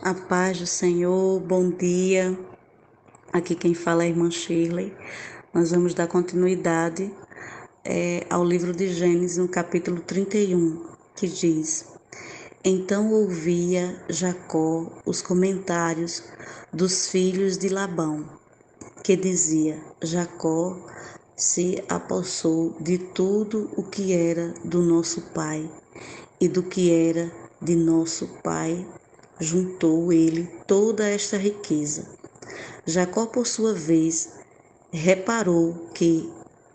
A paz do Senhor, bom dia. Aqui quem fala é a irmã Shirley. Nós vamos dar continuidade ao livro de Gênesis, no capítulo 31, que diz: Então ouvia Jacó os comentários dos filhos de Labão, que dizia: Jacó se apossou de tudo o que era do nosso pai, e do que era de nosso pai juntou ele toda esta riqueza. Jacó, por sua vez, reparou que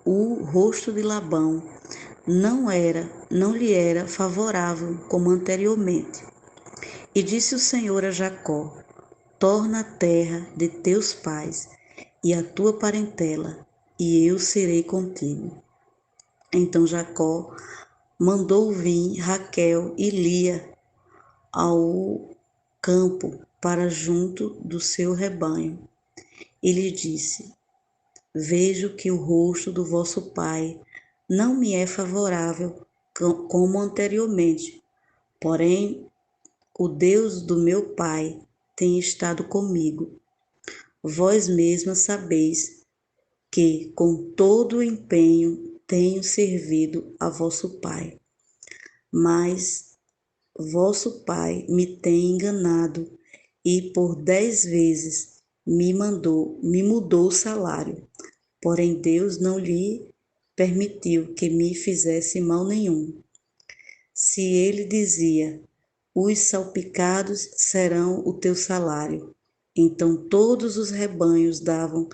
o rosto de Labão não lhe era favorável como anteriormente. E disse o Senhor a Jacó: Torna a terra de teus pais e a tua parentela, e eu serei contigo. Então Jacó mandou vir Raquel e Lia ao campo para junto do seu rebanho. E lhe disse: Vejo que o rosto do vosso pai não me é favorável como anteriormente, porém o Deus do meu pai tem estado comigo. Vós mesmas sabeis que com todo o empenho tenho servido a vosso pai. Mas vosso pai me tem enganado e por 10 vezes me mudou o salário. Porém Deus não lhe permitiu que me fizesse mal nenhum. Se ele dizia: Os salpicados serão o teu salário, então todos os rebanhos davam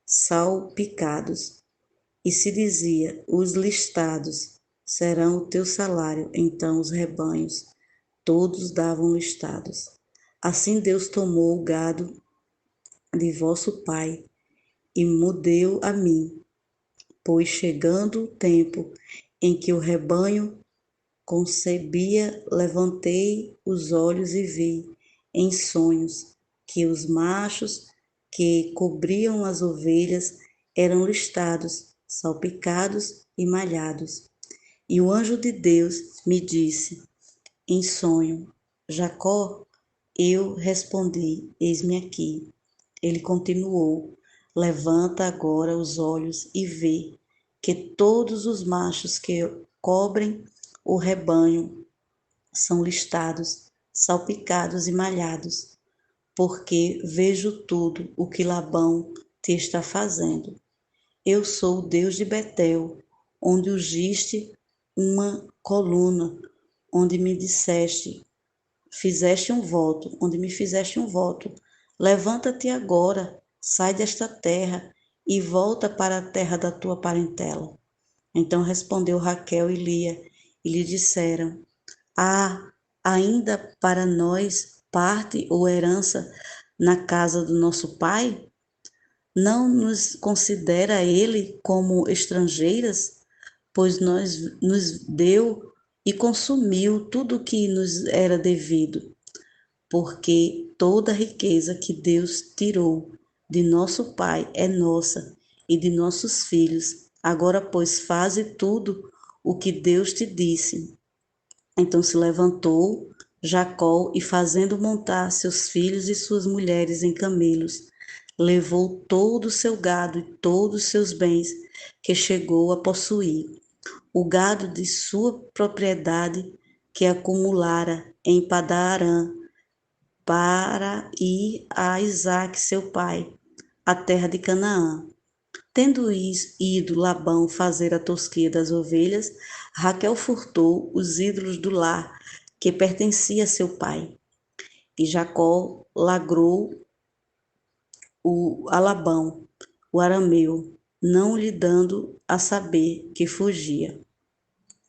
salpicados. E se dizia: Os listados serão o teu salário, então os rebanhos todos davam listados. Assim Deus tomou o gado de vosso pai e me deu a mim, pois chegando o tempo em que o rebanho concebia, levantei os olhos e vi, em sonhos, que os machos que cobriam as ovelhas eram listados, salpicados e malhados. E o anjo de Deus me disse, em sonho: Jacó? Eu respondi: Eis-me aqui. Ele continuou: Levanta agora os olhos e vê que todos os machos que cobrem o rebanho são listados, salpicados e malhados, porque vejo tudo o que Labão te está fazendo. Eu sou o Deus de Betel, onde ungiste uma coluna, onde me disseste, onde me fizeste um voto. Levanta-te agora, sai desta terra e volta para a terra da tua parentela. Então respondeu Raquel e Lia e lhe disseram: Ah, ainda para nós parte ou herança na casa do nosso pai? Não nos considera ele como estrangeiras? Pois nos deu e consumiu tudo o que nos era devido, porque toda a riqueza que Deus tirou de nosso pai é nossa e de nossos filhos. Agora, pois, faze tudo o que Deus te disse. Então se levantou Jacó e, fazendo montar seus filhos e suas mulheres em camelos, levou todo o seu gado e todos os seus bens que chegou a possuir, o gado de sua propriedade que acumulara em Padarã, para ir a Isaque seu pai, a terra de Canaã. Tendo ido Labão fazer a tosquia das ovelhas, Raquel furtou os ídolos do lar que pertencia a seu pai. E Jacó lagrou a Labão, o arameu, não lhe dando a saber que fugia.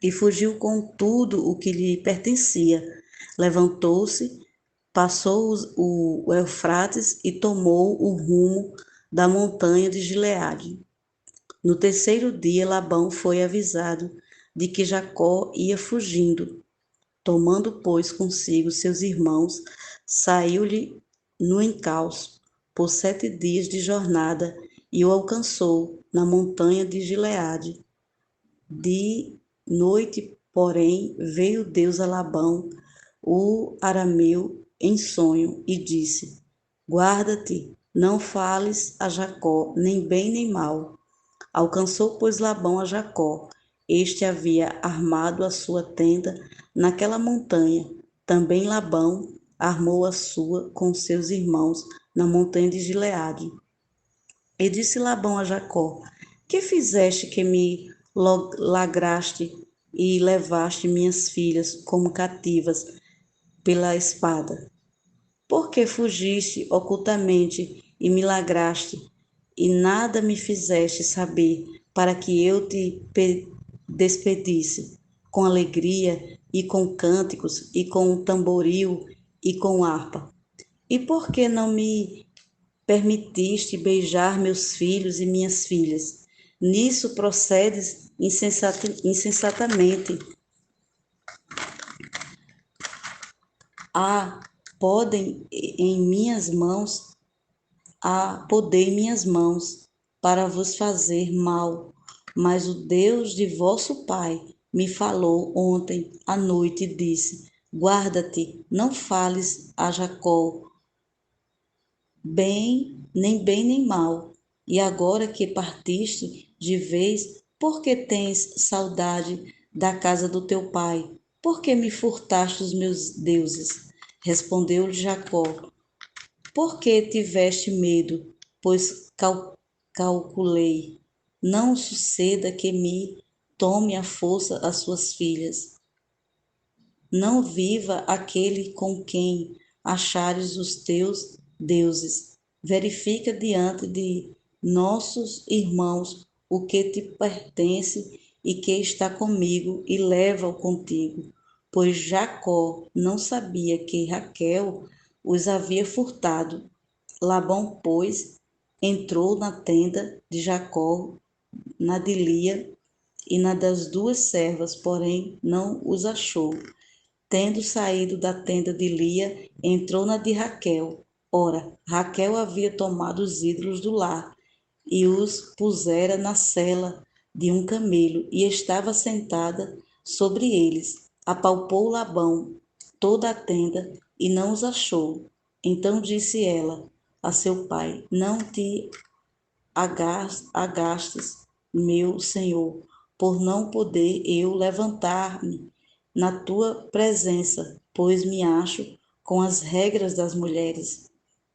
E fugiu com tudo o que lhe pertencia. Levantou-se, passou o Eufrates e tomou o rumo da montanha de Gileade. No terceiro dia, Labão foi avisado de que Jacó ia fugindo. Tomando, pois, consigo seus irmãos, saiu-lhe no encalço por 7 dias de jornada e o alcançou na montanha de Gileade. De noite, porém, veio Deus a Labão, o arameu, em sonho e disse: Guarda-te, não fales a Jacó, nem bem nem mal. Alcançou, pois, Labão a Jacó. Este havia armado a sua tenda naquela montanha. Também Labão armou a sua com seus irmãos na montanha de Gileade. E disse Labão a Jacó: Que fizeste que me lagraste e levaste minhas filhas como cativas pela espada? Por que fugiste ocultamente e me lagraste, e nada me fizeste saber, para que eu te despedisse com alegria e com cânticos e com tamboril e com harpa? E por que não me permitiste beijar meus filhos e minhas filhas? Nisso procedes insensatamente. Ah, podem em minhas mãos podei minhas mãos para vos fazer mal, mas o Deus de vosso pai me falou ontem à noite e disse: Guarda-te, não fales a Jacó, bem nem mal. E agora que partiste de vez, por que tens saudade da casa do teu pai? Por que me furtaste os meus deuses? Respondeu-lhe Jacó: por que tiveste medo? Pois calculei, não suceda que me tome à força as suas filhas. Não viva aquele com quem achares os teus deuses. Verifica diante de nossos irmãos o que te pertence e que está comigo, e leva-o contigo. Pois Jacó não sabia que Raquel os havia furtado. Labão, pois, entrou na tenda de Jacó, na de Lia e na das duas servas, porém não os achou. Tendo saído da tenda de Lia, entrou na de Raquel. Ora, Raquel havia tomado os ídolos do lar e os pusera na sela de um camelo, e estava sentada sobre eles. Apalpou Labão toda a tenda e não os achou. Então disse ela a seu pai: Não te agastes, meu senhor, por não poder eu levantar-me na tua presença, pois me acho com as regras das mulheres.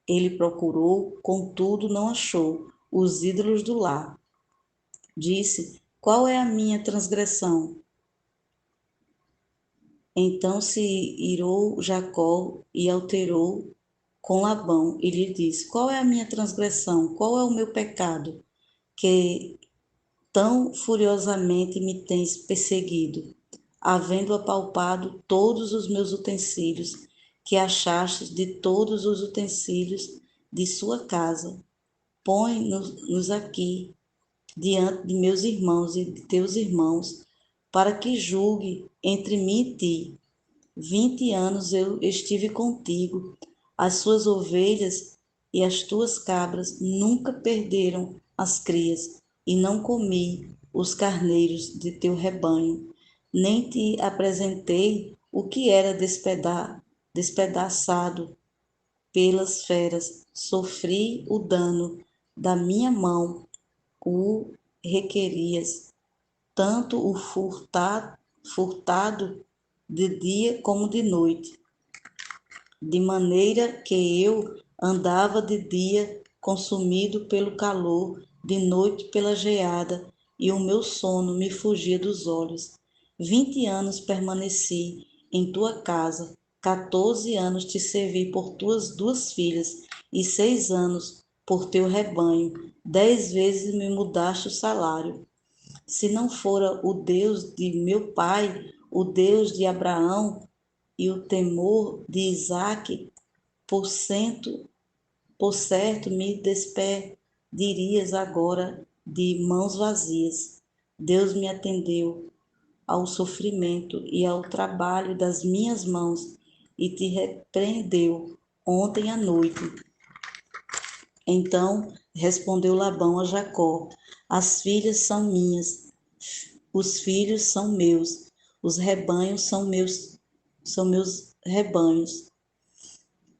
Ele procurou, contudo não achou os ídolos do lar. Disse: Qual é a minha transgressão? Então se irou Jacó e alterou com Labão e lhe disse: Qual é a minha transgressão? Qual é o meu pecado? Que tão furiosamente me tens perseguido, havendo apalpado todos os meus utensílios, que achastes de todos os utensílios de sua casa. Põe-nos aqui diante de meus irmãos e de teus irmãos, para que julgue entre mim e ti. 20 anos eu estive contigo, as suas ovelhas e as tuas cabras nunca perderam as crias, e não comi os carneiros de teu rebanho, nem te apresentei o que era despedaçado pelas feras. Sofri o dano da minha mão, o requerias, tanto o furtado de dia como de noite, de maneira que eu andava de dia consumido pelo calor, de noite pela geada, e o meu sono me fugia dos olhos. 20 anos permaneci em tua casa, 14 anos te servi por tuas duas filhas, e 6 anos por teu rebanho. 10 vezes me mudaste o salário. Se não fora o Deus de meu pai, o Deus de Abraão e o temor de Isaque, por certo me despedirias agora de mãos vazias. Deus me atendeu ao sofrimento e ao trabalho das minhas mãos e te repreendeu ontem à noite. Então respondeu Labão a Jacó: As filhas são minhas, os filhos são meus, os rebanhos são meus rebanhos.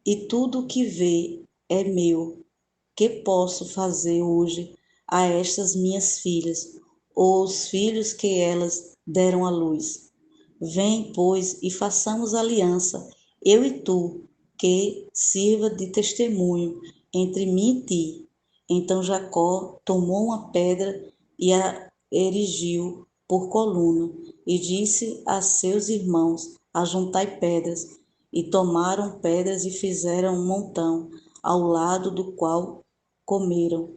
e tudo o que vê é meu. Que posso fazer hoje a estas minhas filhas, ou os filhos que elas deram à luz? Vem, pois, e façamos aliança, eu e tu, que sirva de testemunho entre mim e ti. Então Jacó tomou uma pedra e a erigiu por coluna, e disse a seus irmãos: Ajuntai pedras. E tomaram pedras e fizeram um montão, ao lado do qual comeram.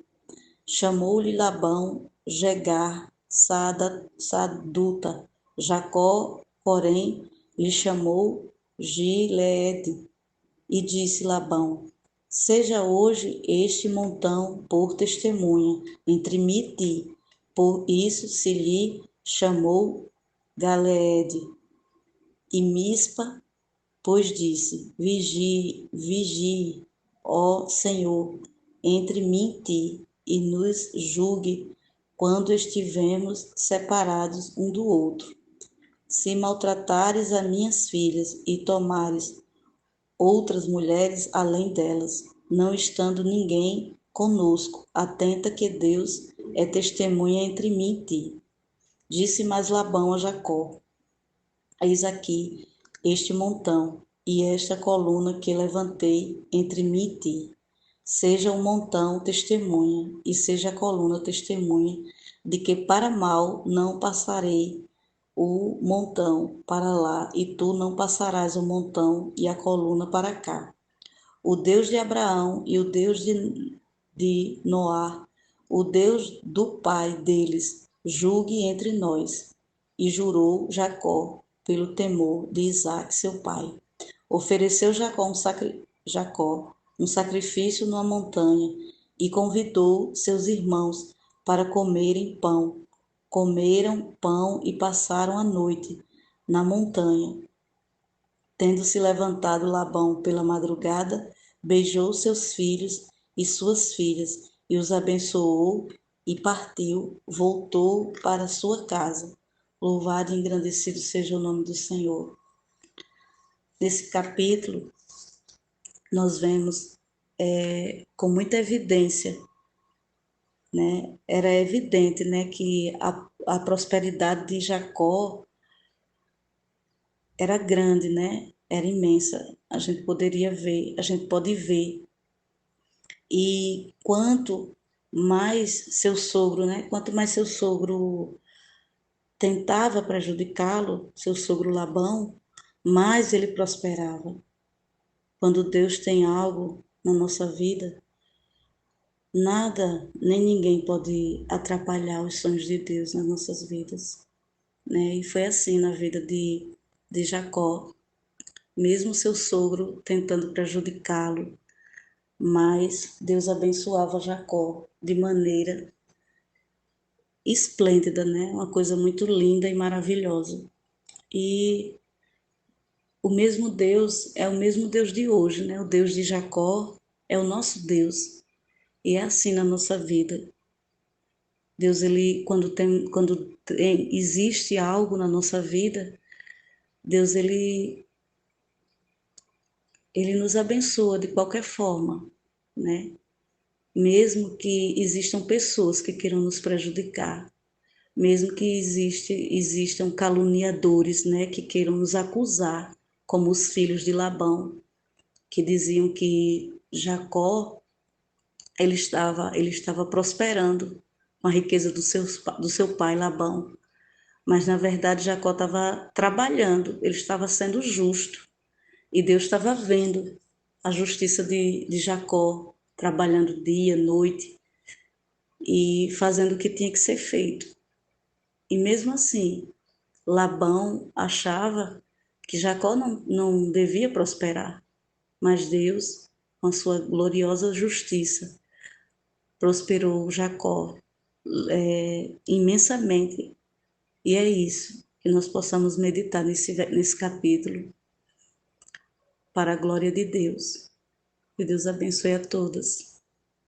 Chamou-lhe Labão Jegar Saduta. Jacó, porém, lhe chamou Gileade. E disse Labão: Seja hoje este montão por testemunha entre mim e ti. Por isso se lhe chamou Galeede. E Mispa, pois disse: Vigie, vigie, ó Senhor, entre mim e ti, e nos julgue quando estivemos separados um do outro. Se maltratares as minhas filhas e tomares outras mulheres além delas, não estando ninguém conosco, atenta que Deus é testemunha entre mim e ti. Disse mais Labão a Jacó: Eis aqui este montão e esta coluna que levantei entre mim e ti. Seja o montão testemunha e seja a coluna testemunha de que para mal não passarei o montão para lá e tu não passarás o montão e a coluna para cá. O Deus de Abraão e o Deus de Noá, o Deus do pai deles, julgue entre nós. E jurou Jacó pelo temor de Isaque, seu pai. Ofereceu Jacó um sacrifício numa montanha e convidou seus irmãos para comerem pão. Comeram pão e passaram a noite na montanha. Tendo-se levantado Labão pela madrugada, beijou seus filhos e suas filhas e os abençoou e partiu, voltou para sua casa. Louvado e engrandecido seja o nome do Senhor. Nesse capítulo, nós vemos com muita evidência, né? Era evidente, né, que a prosperidade de Jacó era grande, né? Era imensa. A gente poderia ver, a gente pode ver. E quanto mais seu sogro tentava prejudicá-lo, seu sogro Labão, mais ele prosperava. Quando Deus tem algo na nossa vida, nada nem ninguém pode atrapalhar os sonhos de Deus nas nossas vidas, né? E foi assim na vida de Jacó, mesmo seu sogro tentando prejudicá-lo, mas Deus abençoava Jacó de maneira esplêndida, né? Uma coisa muito linda e maravilhosa. E o mesmo Deus é o mesmo Deus de hoje, né? O Deus de Jacó é o nosso Deus. E é assim na nossa vida. Deus, ele, existe algo na nossa vida, Deus, ele nos abençoa de qualquer forma, né? Mesmo que existam pessoas que queiram nos prejudicar, mesmo que existam caluniadores, né, que queiram nos acusar, como os filhos de Labão, que diziam que Jacó ele estava prosperando com a riqueza do seu pai Labão, mas na verdade Jacó estava trabalhando, ele estava sendo justo e Deus estava vendo a justiça de Jacó, trabalhando dia, noite e fazendo o que tinha que ser feito. E mesmo assim, Labão achava que Jacó não devia prosperar, mas Deus, com a sua gloriosa justiça, prosperou Jacó imensamente. E é isso que nós possamos meditar nesse capítulo, para a glória de Deus. Que Deus abençoe a todas.